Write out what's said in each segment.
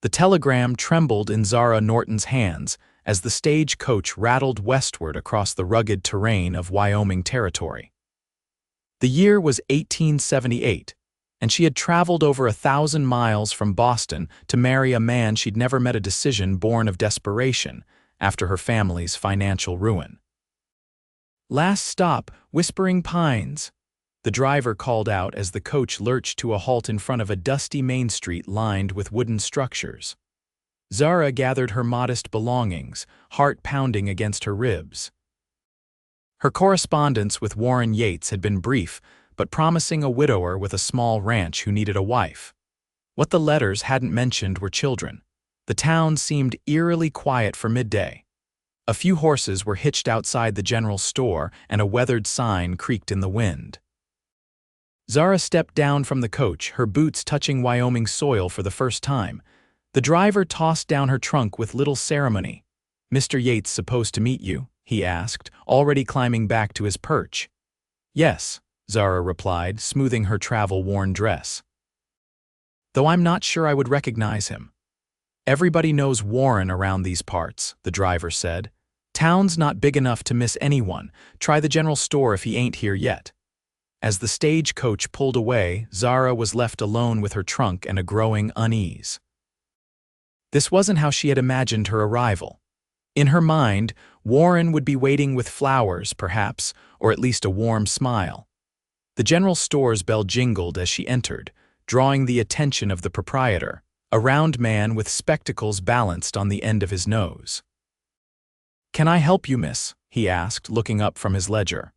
The telegram trembled in Zara Norton's hands as the stagecoach rattled westward across the rugged terrain of Wyoming Territory. The year was 1878, and she had traveled over 1,000 miles from Boston to marry a man she'd never met, a decision born of desperation after her family's financial ruin. "Last stop, Whispering Pines," the driver called out as the coach lurched to a halt in front of a dusty main street lined with wooden structures. Zara gathered her modest belongings, heart pounding against her ribs. Her correspondence with Warren Yates had been brief, but promising, a widower with a small ranch who needed a wife. What the letters hadn't mentioned were children. The town seemed eerily quiet for midday. A few horses were hitched outside the general store, and a weathered sign creaked in the wind. Zara stepped down from the coach, her boots touching Wyoming soil for the first time. The driver tossed down her trunk with little ceremony. "Mr. Yates supposed to meet you?" he asked, already climbing back to his perch. "Yes," Zara replied, smoothing her travel-worn dress. "Though I'm not sure I would recognize him." "Everybody knows Warren around these parts," the driver said. "Town's not big enough to miss anyone. Try the general store if he ain't here yet." As the stagecoach pulled away, Zara was left alone with her trunk and a growing unease. This wasn't how she had imagined her arrival. In her mind, Warren would be waiting with flowers, perhaps, or at least a warm smile. The general store's bell jingled as she entered, drawing the attention of the proprietor, a round man with spectacles balanced on the end of his nose. "Can I help you, miss?" he asked, looking up from his ledger.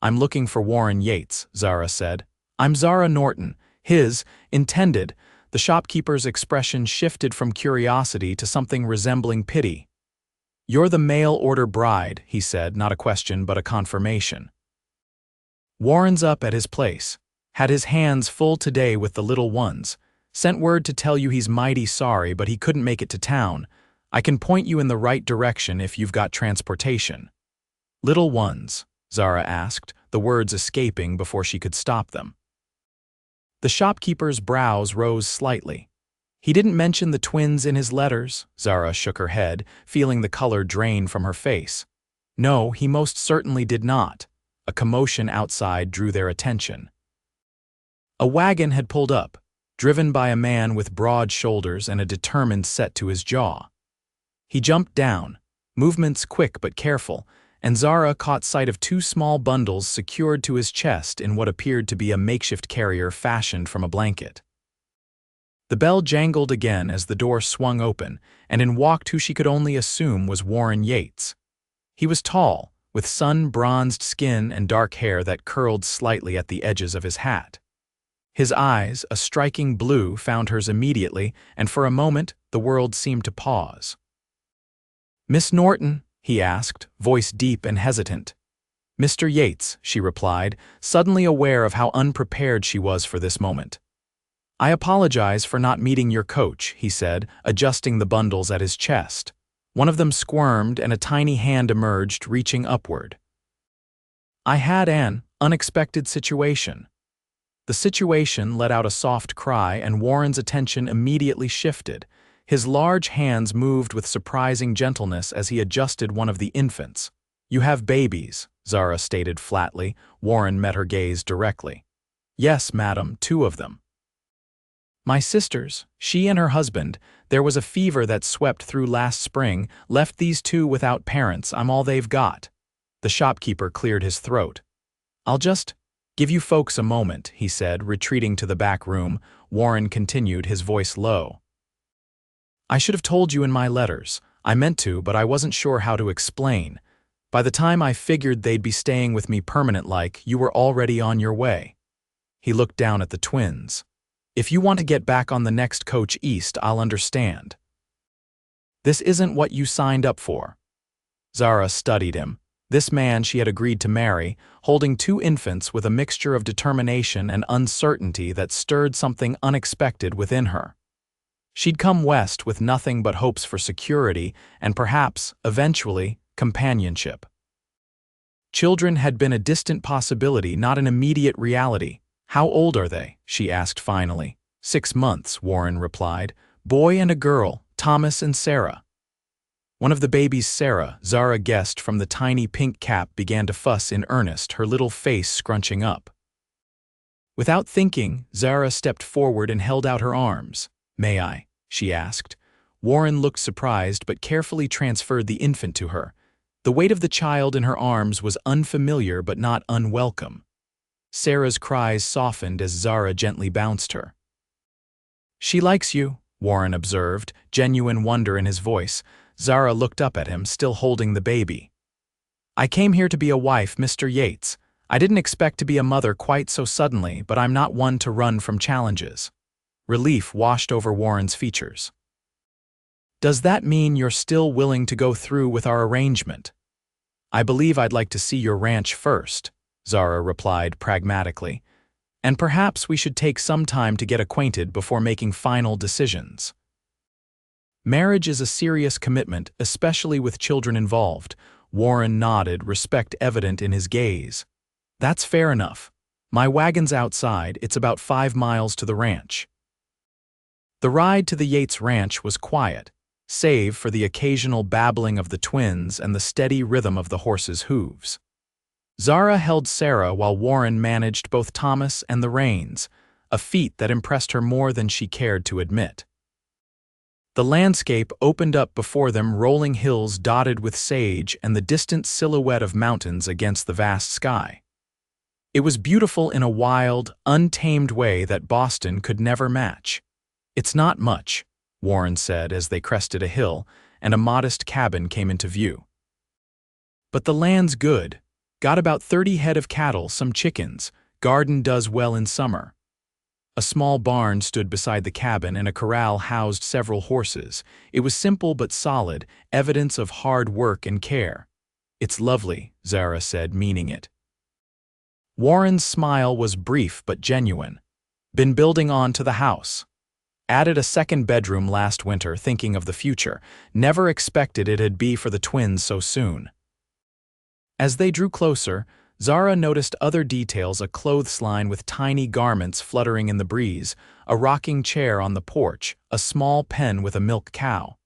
"I'm looking for Warren Yates," Zara said. "I'm Zara Norton, his intended." The shopkeeper's expression shifted from curiosity to something resembling pity. "You're the mail-order bride," he said, not a question but a confirmation. "Warren's up at his place. Had his hands full today with the little ones. Sent word to tell you he's mighty sorry, but he couldn't make it to town. I can point you in the right direction if you've got transportation." "Little ones?" Zara asked, the words escaping before she could stop them. The shopkeeper's brows rose slightly. "He didn't mention the twins in his letters?" Zara shook her head, feeling the color drain from her face. "No, he most certainly did not." A commotion outside drew their attention. A wagon had pulled up, driven by a man with broad shoulders and a determined set to his jaw. He jumped down, movements quick but careful, and Zara caught sight of two small bundles secured to his chest in what appeared to be a makeshift carrier fashioned from a blanket. The bell jangled again as the door swung open, and in walked who she could only assume was Warren Yates. He was tall, with sun-bronzed skin and dark hair that curled slightly at the edges of his hat. His eyes, a striking blue, found hers immediately, and for a moment the world seemed to pause. "Miss Norton?" he asked, voice deep and hesitant. "Mr. Yates," she replied, suddenly aware of how unprepared she was for this moment. "I apologize for not meeting your coach," he said, adjusting the bundles at his chest. One of them squirmed and a tiny hand emerged, reaching upward. "I had an unexpected situation." The situation let out a soft cry, and Warren's attention immediately shifted. His large hands moved with surprising gentleness as he adjusted one of the infants. "You have babies," Zara stated flatly. Warren met her gaze directly. "Yes, madam, 2 of them." "My sisters, she and her husband. There was a fever that swept through last spring, left these 2 without parents. I'm all they've got." The shopkeeper cleared his throat. "I'll just give you folks a moment," he said, retreating to the back room. Warren continued, his voice low. "I should have told you in my letters. I meant to, but I wasn't sure how to explain. By the time I figured they'd be staying with me permanent-like, you were already on your way." He looked down at the twins. "If you want to get back on the next coach east, I'll understand." "This isn't what you signed up for." Zara studied him. This man she had agreed to marry, holding 2 infants with a mixture of determination and uncertainty that stirred something unexpected within her. She'd come west with nothing but hopes for security and perhaps, eventually, companionship. Children had been a distant possibility, not an immediate reality. "How old are they?" she asked finally. 6 months, Warren replied, boy and a girl, Thomas and Sarah. One of the babies, Sarah, Zara guessed from the tiny pink cap, began to fuss in earnest, her little face scrunching up. Without thinking, Zara stepped forward and held out her arms. "May I?" she asked. Warren looked surprised but carefully transferred the infant to her. The weight of the child in her arms was unfamiliar but not unwelcome. Sarah's cries softened as Zara gently bounced her. "She likes you," Warren observed, genuine wonder in his voice. Zara looked up at him, still holding the baby. "I came here to be a wife, Mr. Yates. I didn't expect to be a mother quite so suddenly, but I'm not one to run from challenges." Relief washed over Warren's features. "Does that mean you're still willing to go through with our arrangement?" "I believe I'd like to see your ranch first," Zara replied pragmatically. "And perhaps we should take some time to get acquainted before making final decisions." Marriage is a serious commitment, especially with children involved. Warren nodded, respect evident in his gaze. "That's fair enough. My wagon's outside, it's about 5 miles to the ranch." The ride to the Yates ranch was quiet, save for the occasional babbling of the twins and the steady rhythm of the horses' hooves. Zara held Sarah while Warren managed both Thomas and the reins, a feat that impressed her more than she cared to admit. The landscape opened up before them, rolling hills dotted with sage and the distant silhouette of mountains against the vast sky. It was beautiful in a wild, untamed way that Boston could never match. "It's not much," Warren said as they crested a hill, and a modest cabin came into view. "But the land's good. Got about 30 head of cattle, some chickens. Garden does well in summer." A small barn stood beside the cabin and a corral housed several horses. It was simple but solid, evidence of hard work and care. "It's lovely," Zara said, meaning it. Warren's smile was brief but genuine. "Been building on to the house. Added a second bedroom last winter, thinking of the future. Never expected it'd be for the twins so soon." As they drew closer, Zara noticed other details: a clothesline with tiny garments fluttering in the breeze, a rocking chair on the porch, a small pen with a milk cow.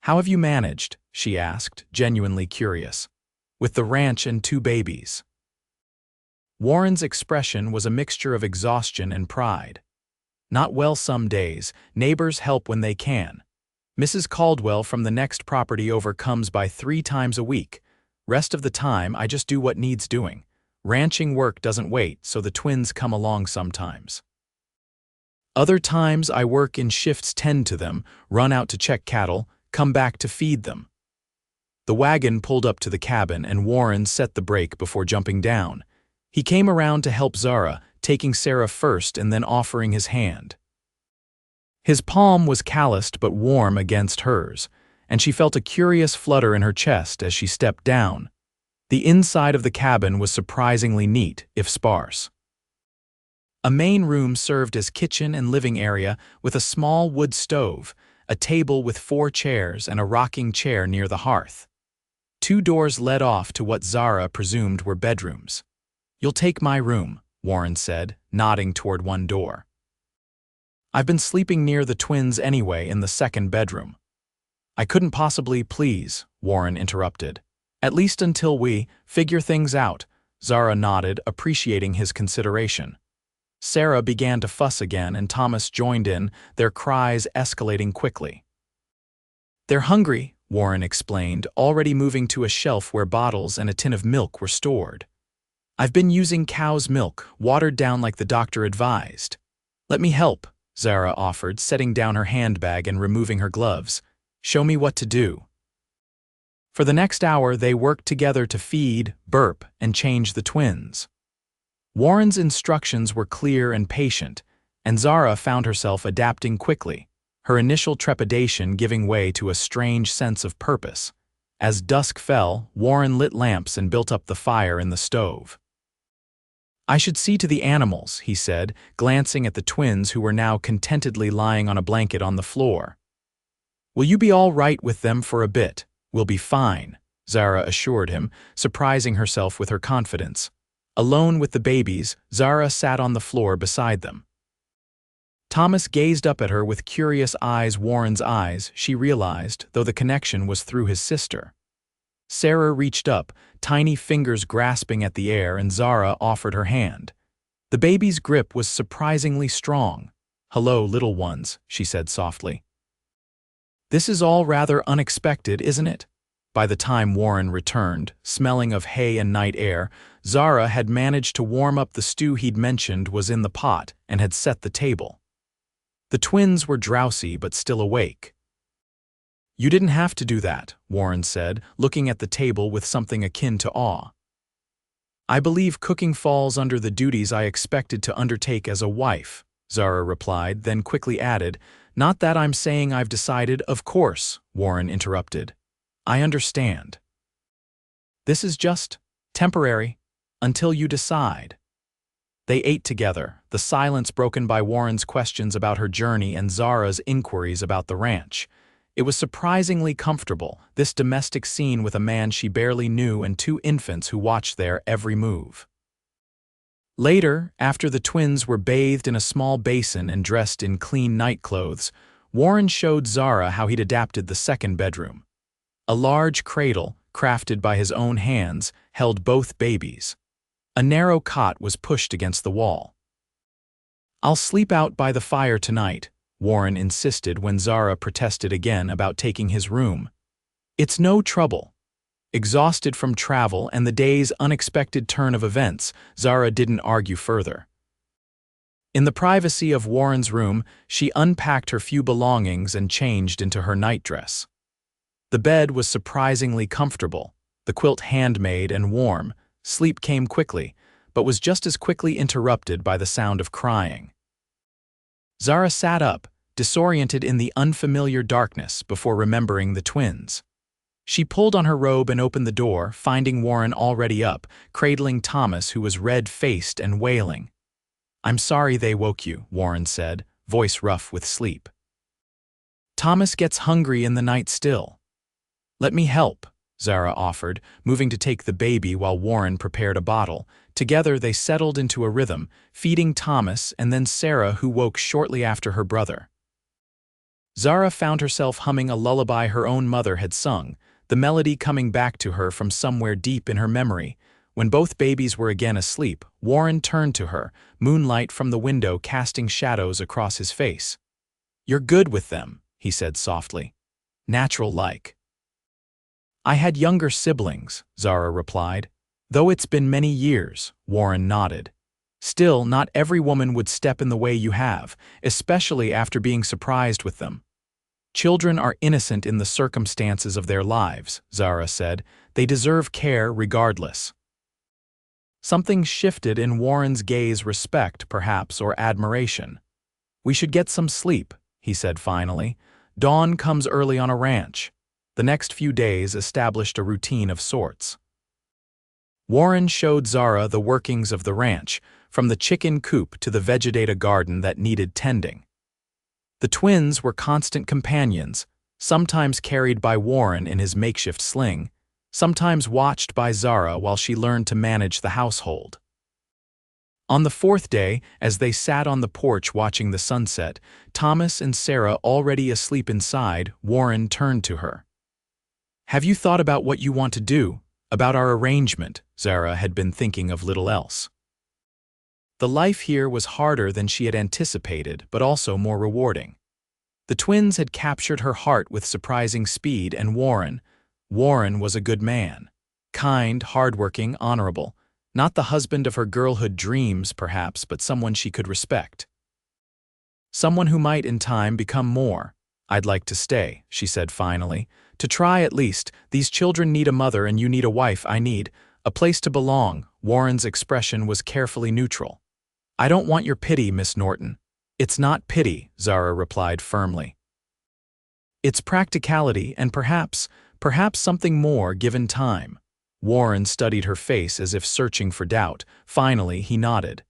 "How have you managed?" she asked, genuinely curious. "With the ranch and 2 babies." Warren's expression was a mixture of exhaustion and pride. "Not well some days. Neighbors help when they can. Mrs. Caldwell from the next property over comes by 3 times a week. Rest of the time, I just do what needs doing. Ranching work doesn't wait, so the twins come along sometimes. Other times, I work in shifts, tend to them, run out to check cattle, come back to feed them." The wagon pulled up to the cabin, and Warren set the brake before jumping down. He came around to help Zara, taking Sarah first and then offering his hand. His palm was calloused but warm against hers, and she felt a curious flutter in her chest as she stepped down. The inside of the cabin was surprisingly neat, if sparse. A main room served as kitchen and living area with a small wood stove, a table with 4 chairs and a rocking chair near the hearth. 2 doors led off to what Zara presumed were bedrooms. "You'll take my room," Warren said, nodding toward one door. "I've been sleeping near the twins anyway in the 2nd bedroom." "I couldn't possibly, please," Warren interrupted. "At least until we figure things out." Zara nodded, appreciating his consideration. Sarah began to fuss again, and Thomas joined in, their cries escalating quickly. "They're hungry," Warren explained, already moving to a shelf where bottles and a tin of milk were stored. "I've been using cow's milk, watered down like the doctor advised." "Let me help," Zara offered, setting down her handbag and removing her gloves. "Show me what to do." For the next hour, they worked together to feed, burp, and change the twins. Warren's instructions were clear and patient, and Zara found herself adapting quickly, her initial trepidation giving way to a strange sense of purpose. As dusk fell, Warren lit lamps and built up the fire in the stove. "I should see to the animals," he said, glancing at the twins who were now contentedly lying on a blanket on the floor. "Will you be all right with them for a bit?" "We'll be fine," Zara assured him, surprising herself with her confidence. Alone with the babies, Zara sat on the floor beside them. Thomas gazed up at her with curious eyes. Warren's eyes, she realized, though the connection was through his sister. Sarah reached up, tiny fingers grasping at the air, and Zara offered her hand. The baby's grip was surprisingly strong. "Hello, little ones," she said softly. "This is all rather unexpected, isn't it?" By the time Warren returned, smelling of hay and night air, Zara had managed to warm up the stew he'd mentioned was in the pot and had set the table. The twins were drowsy but still awake. "You didn't have to do that," Warren said, looking at the table with something akin to awe. "I believe cooking falls under the duties I expected to undertake as a wife," Zara replied, then quickly added, "Not that I'm saying I've decided." "Of course," Warren interrupted. "I understand. This is just temporary, until you decide." They ate together, the silence broken by Warren's questions about her journey and Zara's inquiries about the ranch. It was surprisingly comfortable, this domestic scene with a man she barely knew and two infants who watched their every move. Later, after the twins were bathed in a small basin and dressed in clean night clothes, Warren showed Zara how he'd adapted the second bedroom. A large cradle, crafted by his own hands, held both babies. A narrow cot was pushed against the wall. "I'll sleep out by the fire tonight," Warren insisted when Zara protested again about taking his room. "It's no trouble." Exhausted from travel and the day's unexpected turn of events, Zara didn't argue further. In the privacy of Warren's room, she unpacked her few belongings and changed into her nightdress. The bed was surprisingly comfortable, the quilt handmade and warm. Sleep came quickly, but was just as quickly interrupted by the sound of crying. Zara sat up, disoriented in the unfamiliar darkness before remembering the twins. She pulled on her robe and opened the door, finding Warren already up, cradling Thomas, who was red-faced and wailing. "I'm sorry they woke you," Warren said, voice rough with sleep. "Thomas gets hungry in the night still." "Let me help," Zara offered, moving to take the baby while Warren prepared a bottle. Together they settled into a rhythm, feeding Thomas and then Sarah, who woke shortly after her brother. Zara found herself humming a lullaby her own mother had sung, the melody coming back to her from somewhere deep in her memory. When both babies were again asleep, Warren turned to her, moonlight from the window casting shadows across his face. "You're good with them," he said softly. "Natural-like." "I had younger siblings," Zara replied. "Though it's been many years," Warren nodded. "Still, not every woman would step in the way you have, especially after being surprised with them." "Children are innocent in the circumstances of their lives," Zara said. "They deserve care regardless." Something shifted in Warren's gaze, respect, perhaps, or admiration. "We should get some sleep," he said finally. "Dawn comes early on a ranch." The next few days established a routine of sorts. Warren showed Zara the workings of the ranch, from the chicken coop to the vegetative garden that needed tending. The twins were constant companions, sometimes carried by Warren in his makeshift sling, sometimes watched by Zara while she learned to manage the household. On the fourth day, as they sat on the porch watching the sunset, Thomas and Sarah already asleep inside, Warren turned to her. "Have you thought about what you want to do, about our arrangement?" Zara had been thinking of little else. The life here was harder than she had anticipated, but also more rewarding. The twins had captured her heart with surprising speed, and Warren was a good man. Kind, hardworking, honorable. Not the husband of her girlhood dreams, perhaps, but someone she could respect. Someone who might, in time, become more. "I'd like to stay," she said finally. "To try at least. These children need a mother and you need a wife. I need a place to belong." Warren's expression was carefully neutral. "I don't want your pity, Miss Norton." "It's not pity," Zara replied firmly. "It's practicality and perhaps something more given time." Warren studied her face as if searching for doubt. Finally, he nodded.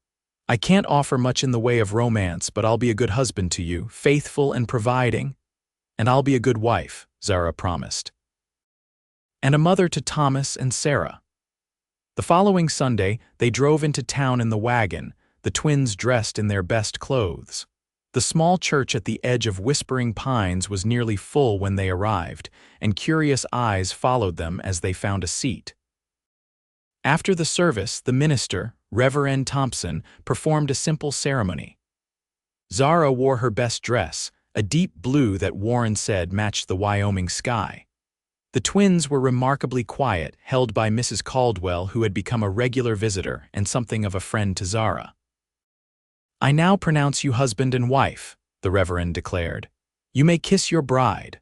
"I can't offer much in the way of romance, but I'll be a good husband to you, faithful and providing. And I'll be a good wife," Zara promised. "And a mother to Thomas and Sarah." The following Sunday, they drove into town in the wagon, the twins dressed in their best clothes. The small church at the edge of Whispering Pines was nearly full when they arrived, and curious eyes followed them as they found a seat. After the service, the minister, Reverend Thompson, performed a simple ceremony. Zara wore her best dress, a deep blue that Warren said matched the Wyoming sky. The twins were remarkably quiet, held by Mrs. Caldwell, who had become a regular visitor and something of a friend to Zara. "I now pronounce you husband and wife," the Reverend declared. "You may kiss your bride."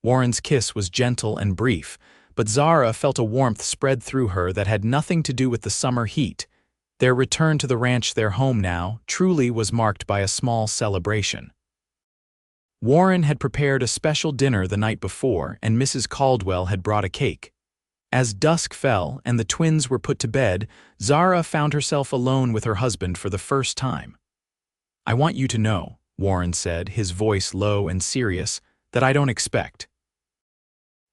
Warren's kiss was gentle and brief, but Zara felt a warmth spread through her that had nothing to do with the summer heat. Their return to the ranch, their home now, truly was marked by a small celebration. Warren had prepared a special dinner the night before, and Mrs. Caldwell had brought a cake. As dusk fell and the twins were put to bed, Zara found herself alone with her husband for the first time. "I want you to know," Warren said, his voice low and serious, "that I don't expect.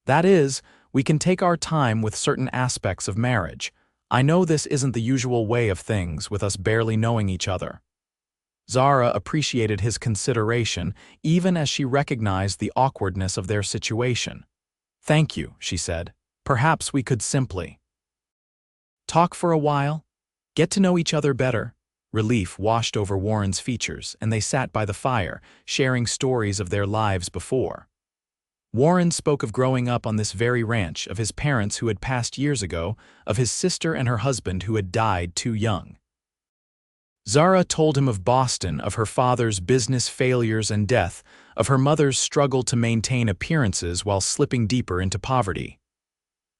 That is, we can take our time with certain aspects of marriage. I know this isn't the usual way of things, with us barely knowing each other." Zara appreciated his consideration, even as she recognized the awkwardness of their situation. "Thank you," she said. "Perhaps we could simply talk for a while, get to know each other better." Relief washed over Warren's features, and they sat by the fire, sharing stories of their lives before. Warren spoke of growing up on this very ranch, of his parents who had passed years ago, of his sister and her husband who had died too young. Zara told him of Boston, of her father's business failures and death, of her mother's struggle to maintain appearances while slipping deeper into poverty.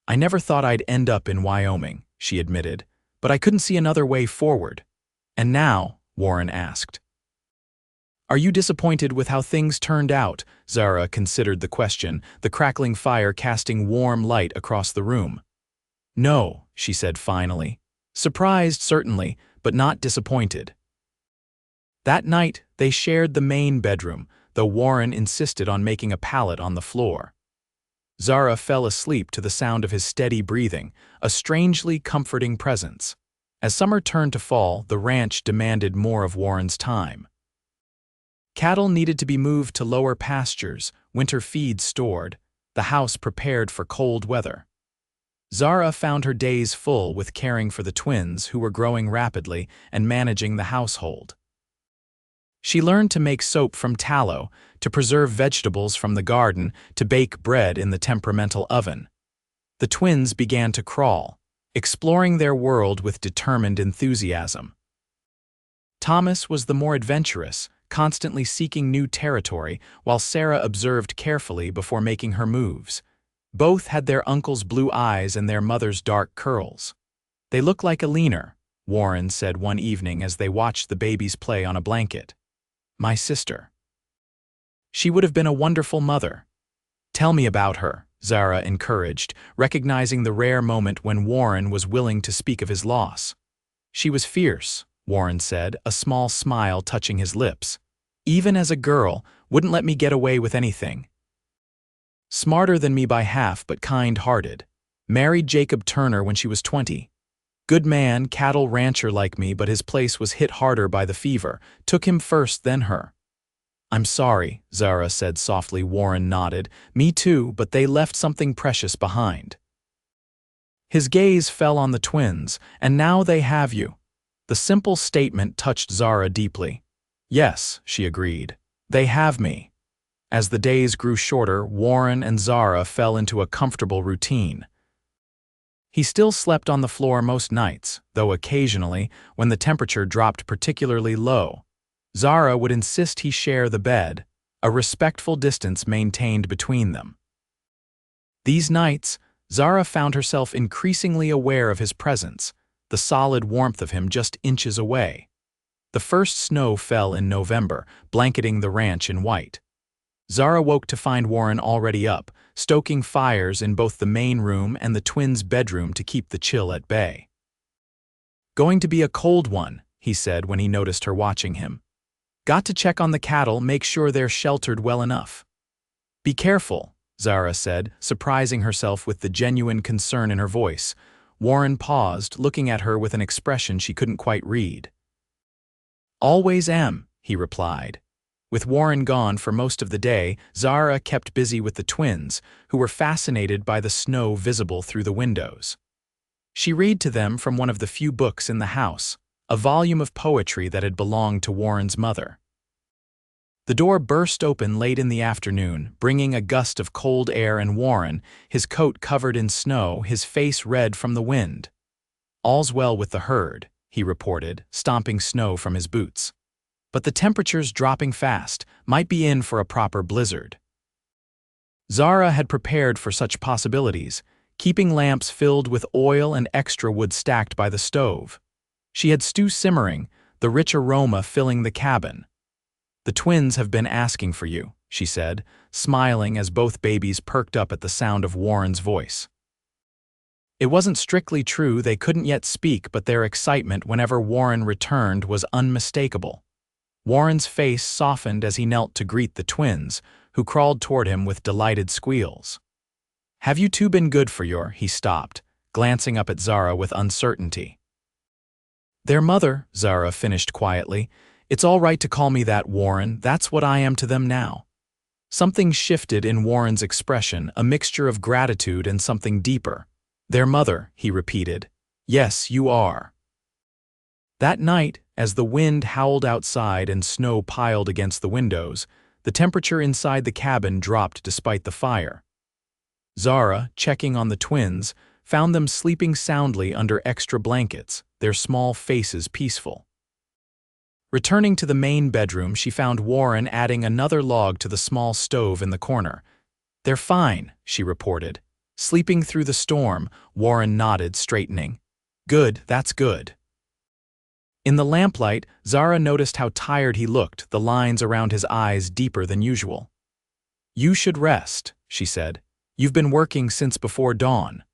"I never thought I'd end up in Wyoming," she admitted, "but I couldn't see another way forward." "And now?" Warren asked. "Are you disappointed with how things turned out?" Zara considered the question, the crackling fire casting warm light across the room. "No," she said finally. "Surprised, certainly, but not disappointed." That night, they shared the main bedroom, though Warren insisted on making a pallet on the floor. Zara fell asleep to the sound of his steady breathing, a strangely comforting presence. As summer turned to fall, the ranch demanded more of Warren's time. Cattle needed to be moved to lower pastures, winter feed stored, the house prepared for cold weather. Zara found her days full with caring for the twins, who were growing rapidly, and managing the household. She learned to make soap from tallow, to preserve vegetables from the garden, to bake bread in the temperamental oven. The twins began to crawl, exploring their world with determined enthusiasm. Thomas was the more adventurous, constantly seeking new territory, while Sarah observed carefully before making her moves. Both had their uncle's blue eyes and their mother's dark curls. "They look like a leaner," Warren said one evening as they watched the babies play on a blanket. "My sister. She would have been a wonderful mother." "Tell me about her," Zara encouraged, recognizing the rare moment when Warren was willing to speak of his loss. "She was fierce," Warren said, a small smile touching his lips. "Even as a girl, wouldn't let me get away with anything. Smarter than me by half, but kind-hearted. Married Jacob Turner when she was 20. Good man, cattle rancher like me, but his place was hit harder by the fever. Took him first, then her." "I'm sorry," Zara said softly. Warren nodded. "Me too, but they left something precious behind." His gaze fell on the twins. "And now they have you." The simple statement touched Zara deeply. "Yes," she agreed. "They have me." As the days grew shorter, Warren and Zara fell into a comfortable routine. He still slept on the floor most nights, though occasionally, when the temperature dropped particularly low, Zara would insist he share the bed, a respectful distance maintained between them. These nights, Zara found herself increasingly aware of his presence, the solid warmth of him just inches away. The first snow fell in November, blanketing the ranch in white. Zara woke to find Warren already up, stoking fires in both the main room and the twins' bedroom to keep the chill at bay. "Going to be a cold one," he said when he noticed her watching him. "Got to check on the cattle, make sure they're sheltered well enough." "Be careful," Zara said, surprising herself with the genuine concern in her voice. Warren paused, looking at her with an expression she couldn't quite read. "Always am," he replied. With Warren gone for most of the day, Zara kept busy with the twins, who were fascinated by the snow visible through the windows. She read to them from one of the few books in the house, a volume of poetry that had belonged to Warren's mother. The door burst open late in the afternoon, bringing a gust of cold air, and Warren, his coat covered in snow, his face red from the wind. "All's well with the herd," he reported, stomping snow from his boots. "But the temperature's dropping fast, might be in for a proper blizzard." Zara had prepared for such possibilities, keeping lamps filled with oil and extra wood stacked by the stove. She had stew simmering, the rich aroma filling the cabin. "The twins have been asking for you," she said, smiling as both babies perked up at the sound of Warren's voice. It wasn't strictly true they couldn't yet speak, but their excitement whenever Warren returned was unmistakable. Warren's face softened as he knelt to greet the twins, who crawled toward him with delighted squeals. "Have you two been good for your?" He stopped, glancing up at Zara with uncertainty. "Their mother," Zara finished quietly. "It's all right to call me that, Warren. That's what I am to them now." Something shifted in Warren's expression, a mixture of gratitude and something deeper. "Their mother," he repeated. "Yes, you are." That night, as the wind howled outside and snow piled against the windows, the temperature inside the cabin dropped despite the fire. Zara, checking on the twins, found them sleeping soundly under extra blankets, their small faces peaceful. Returning to the main bedroom, she found Warren adding another log to the small stove in the corner. "They're fine," she reported. "Sleeping through the storm," Warren nodded, straightening. "Good, that's good." In the lamplight, Zara noticed how tired he looked, the lines around his eyes deeper than usual. "You should rest," she said. "You've been working since before dawn."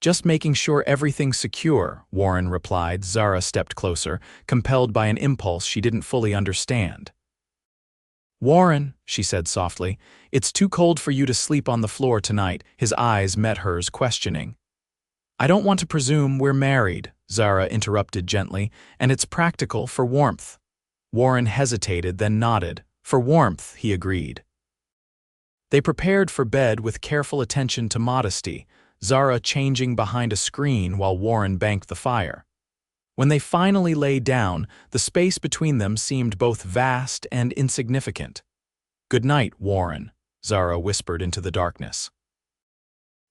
"Just making sure everything's secure," Warren replied. Zara stepped closer, compelled by an impulse she didn't fully understand. "Warren," she said softly, "it's too cold for you to sleep on the floor tonight." His eyes met hers, questioning. "I don't want to presume we're married," Zara interrupted gently, "and it's practical for warmth." Warren hesitated, then nodded. "For warmth," he agreed. They prepared for bed with careful attention to modesty, Zara changing behind a screen while Warren banked the fire. When they finally lay down, the space between them seemed both vast and insignificant. "Good night, Warren," Zara whispered into the darkness.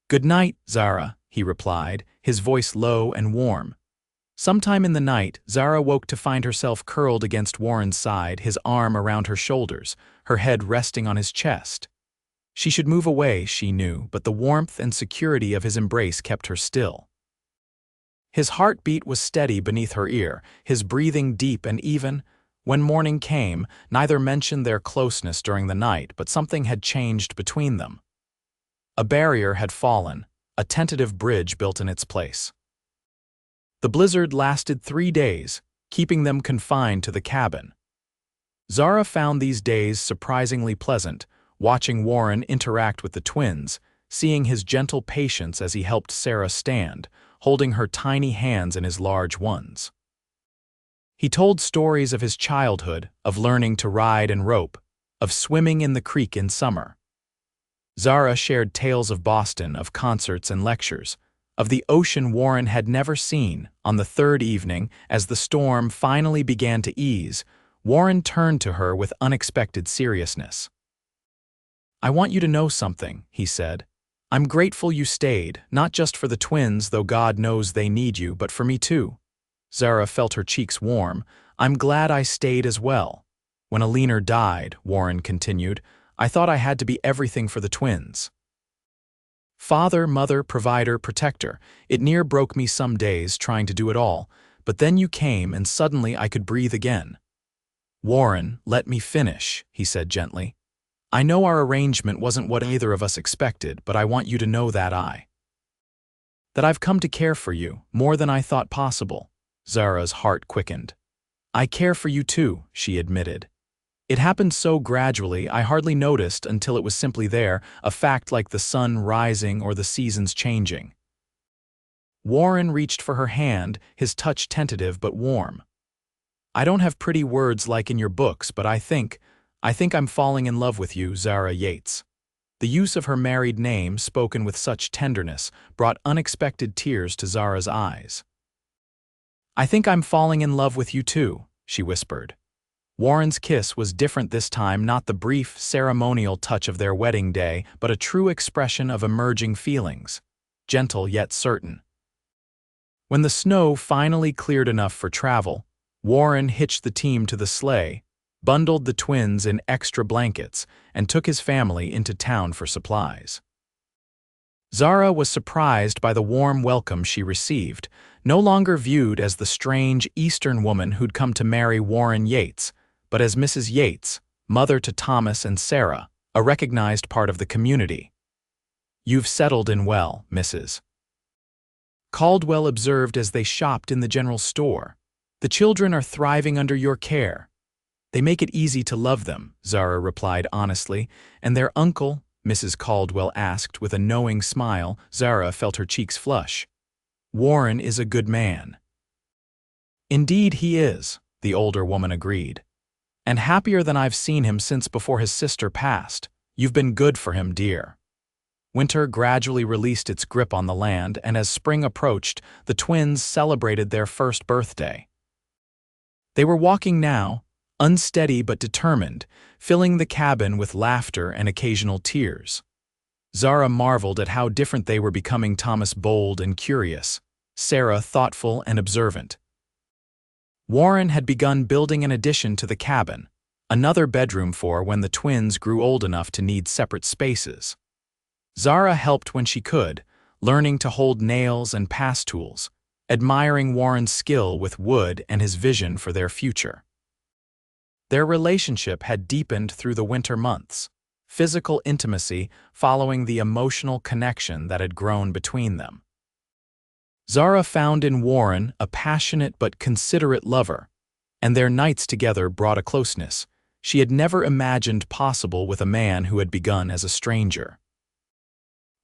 "Good night, Zara," he replied, his voice low and warm. Sometime in the night, Zara woke to find herself curled against Warren's side, his arm around her shoulders, her head resting on his chest. She should move away, she knew, but the warmth and security of his embrace kept her still. His heartbeat was steady beneath her ear, his breathing deep and even. When morning came, neither mentioned their closeness during the night, but something had changed between them. A barrier had fallen, a tentative bridge built in its place. The blizzard lasted 3 days, keeping them confined to the cabin. Zara found these days surprisingly pleasant, watching Warren interact with the twins, seeing his gentle patience as he helped Sarah stand, holding her tiny hands in his large ones. He told stories of his childhood, of learning to ride and rope, of swimming in the creek in summer. Zara shared tales of Boston, of concerts and lectures, of the ocean Warren had never seen. On the third evening, as the storm finally began to ease, Warren turned to her with unexpected seriousness. "I want you to know something," he said. "I'm grateful you stayed, not just for the twins, though God knows they need you, but for me too." Zara felt her cheeks warm. "I'm glad I stayed as well. When Alina died," Warren continued, "I thought I had to be everything for the twins. Father, mother, provider, protector. It near broke me some days trying to do it all, but then you came and suddenly I could breathe again." "Warren, let me finish," he said gently. "I know our arrangement wasn't what either of us expected, but I want you to know that I've come to care for you, more than I thought possible." Zara's heart quickened. "I care for you too," she admitted. "It happened so gradually I hardly noticed until it was simply there, a fact like the sun rising or the seasons changing." Warren reached for her hand, his touch tentative but warm. "I don't have pretty words like in your books, but I think I think I'm falling in love with you, Zara Yates. The use of her married name, spoken with such tenderness, brought unexpected tears to Zara's eyes. I think I'm falling in love with you too, she whispered. Warren's kiss was different this time, not the brief, ceremonial touch of their wedding day, but a true expression of emerging feelings, gentle yet certain. When the snow finally cleared enough for travel, Warren hitched the team to the sleigh, bundled the twins in extra blankets, and took his family into town for supplies. Zara was surprised by the warm welcome she received, no longer viewed as the strange Eastern woman who'd come to marry Warren Yates, but as Mrs. Yates, mother to Thomas and Sarah, a recognized part of the community. "You've settled in well, Mrs. Caldwell observed as they shopped in the general store. "The children are thriving under your care. They make it easy to love them," Zara replied honestly. "And their uncle?" Mrs. Caldwell asked with a knowing smile. Zara felt her cheeks flush. "Warren is a good man." "Indeed he is," the older woman agreed. "And happier than I've seen him since before his sister passed. You've been good for him, dear." Winter gradually released its grip on the land, and as spring approached, the twins celebrated their first birthday. They were walking now, unsteady but determined, filling the cabin with laughter and occasional tears. Zara marveled at how different they were becoming, Thomas bold and curious, Sarah thoughtful and observant. Warren had begun building an addition to the cabin, another bedroom for when the twins grew old enough to need separate spaces. Zara helped when she could, learning to hold nails and pass tools, admiring Warren's skill with wood and his vision for their future. Their relationship had deepened through the winter months, physical intimacy following the emotional connection that had grown between them. Zara found in Warren a passionate but considerate lover, and their nights together brought a closeness she had never imagined possible with a man who had begun as a stranger.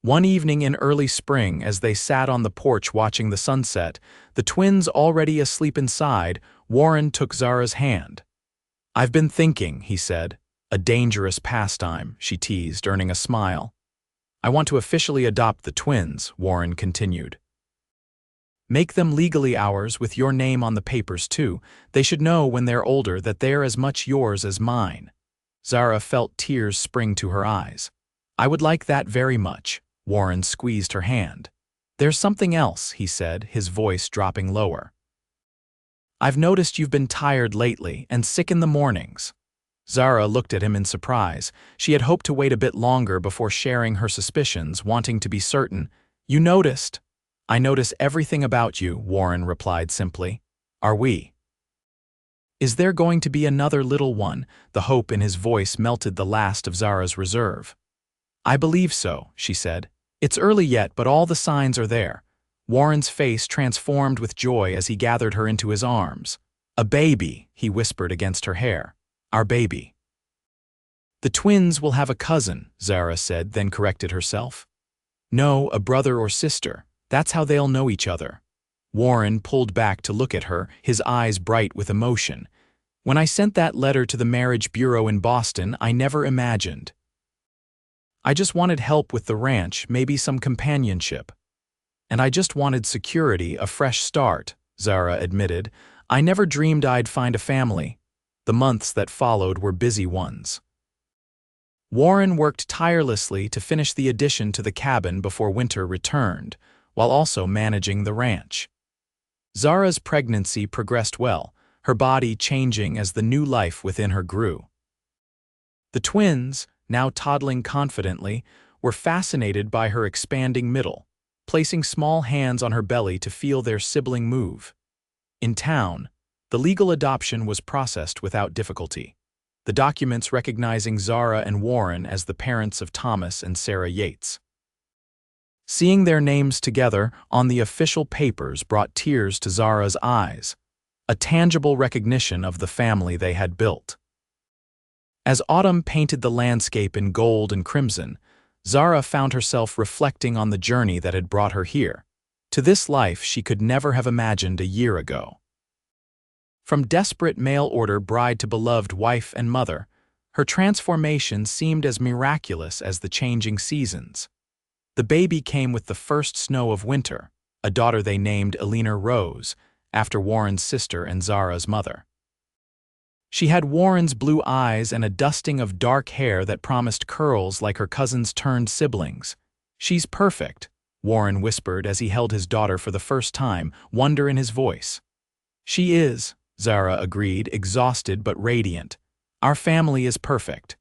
One evening in early spring, as they sat on the porch watching the sunset, the twins already asleep inside, Warren took Zara's hand. "I've been thinking," he said. "A dangerous pastime," she teased, earning a smile. "I want to officially adopt the twins," Warren continued. "Make them legally ours with your name on the papers, too. They should know when they're older that they're as much yours as mine." Zara felt tears spring to her eyes. "I would like that very much." Warren squeezed her hand. "There's something else," he said, his voice dropping lower. "I've noticed you've been tired lately and sick in the mornings." Zara looked at him in surprise. She had hoped to wait a bit longer before sharing her suspicions, wanting to be certain. "You noticed?" "I notice everything about you," Warren replied simply. "Are we? Is there going to be another little one?" The hope in his voice melted the last of Zara's reserve. "I believe so," she said. "It's early yet, but all the signs are there." Warren's face transformed with joy as he gathered her into his arms. "A baby," he whispered against her hair. "Our baby." "The twins will have a cousin," Zara said, then corrected herself. "No, a brother or sister. That's how they'll know each other." Warren pulled back to look at her, his eyes bright with emotion. "When I sent that letter to the marriage bureau in Boston, I never imagined. I just wanted help with the ranch, maybe some companionship. And I just wanted security, a fresh start," Zara admitted. "I never dreamed I'd find a family." The months that followed were busy ones. Warren worked tirelessly to finish the addition to the cabin before winter returned, while also managing the ranch. Zara's pregnancy progressed well, her body changing as the new life within her grew. The twins, now toddling confidently, were fascinated by her expanding middle, placing small hands on her belly to feel their sibling move. In town, the legal adoption was processed without difficulty, the documents recognizing Zara and Warren as the parents of Thomas and Sarah Yates. Seeing their names together on the official papers brought tears to Zara's eyes, a tangible recognition of the family they had built. As autumn painted the landscape in gold and crimson, Zara found herself reflecting on the journey that had brought her here, to this life she could never have imagined a year ago. From desperate mail-order bride to beloved wife and mother, Her transformation seemed as miraculous as the changing seasons. The baby came with the first snow of winter, a daughter they named Eleanor Rose, after Warren's sister and Zara's mother. She had Warren's blue eyes and a dusting of dark hair that promised curls like her cousin's turned siblings. "She's perfect," Warren whispered as he held his daughter for the first time, wonder in his voice. "She is," Zara agreed, exhausted but radiant. "Our family is perfect."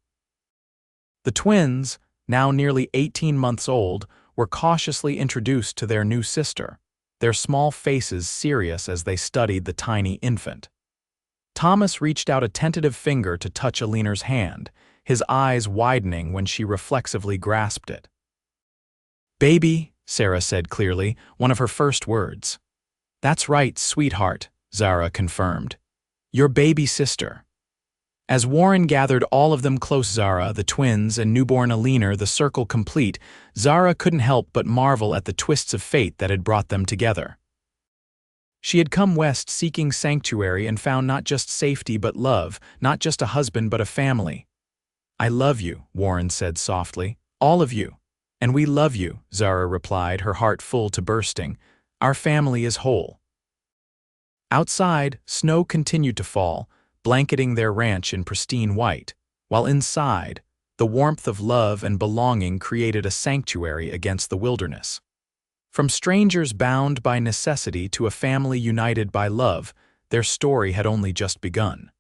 The twins, now nearly 18 months old, were cautiously introduced to their new sister, their small faces serious as they studied the tiny infant. Thomas reached out a tentative finger to touch Eleanor's hand, his eyes widening when she reflexively grasped it. "Baby," Sarah said clearly, one of her first words. "That's right, sweetheart," Zara confirmed. "Your baby sister." As Warren gathered all of them close, Zara, the twins, and newborn Eleanor, the circle complete, Zara couldn't help but marvel at the twists of fate that had brought them together. She had come west seeking sanctuary and found not just safety but love, not just a husband but a family. "I love you," Warren said softly. "All of you." "And we love you," Zara replied, her heart full to bursting. "Our family is whole." Outside, snow continued to fall, blanketing their ranch in pristine white, while inside, the warmth of love and belonging created a sanctuary against the wilderness. From strangers bound by necessity to a family united by love, their story had only just begun.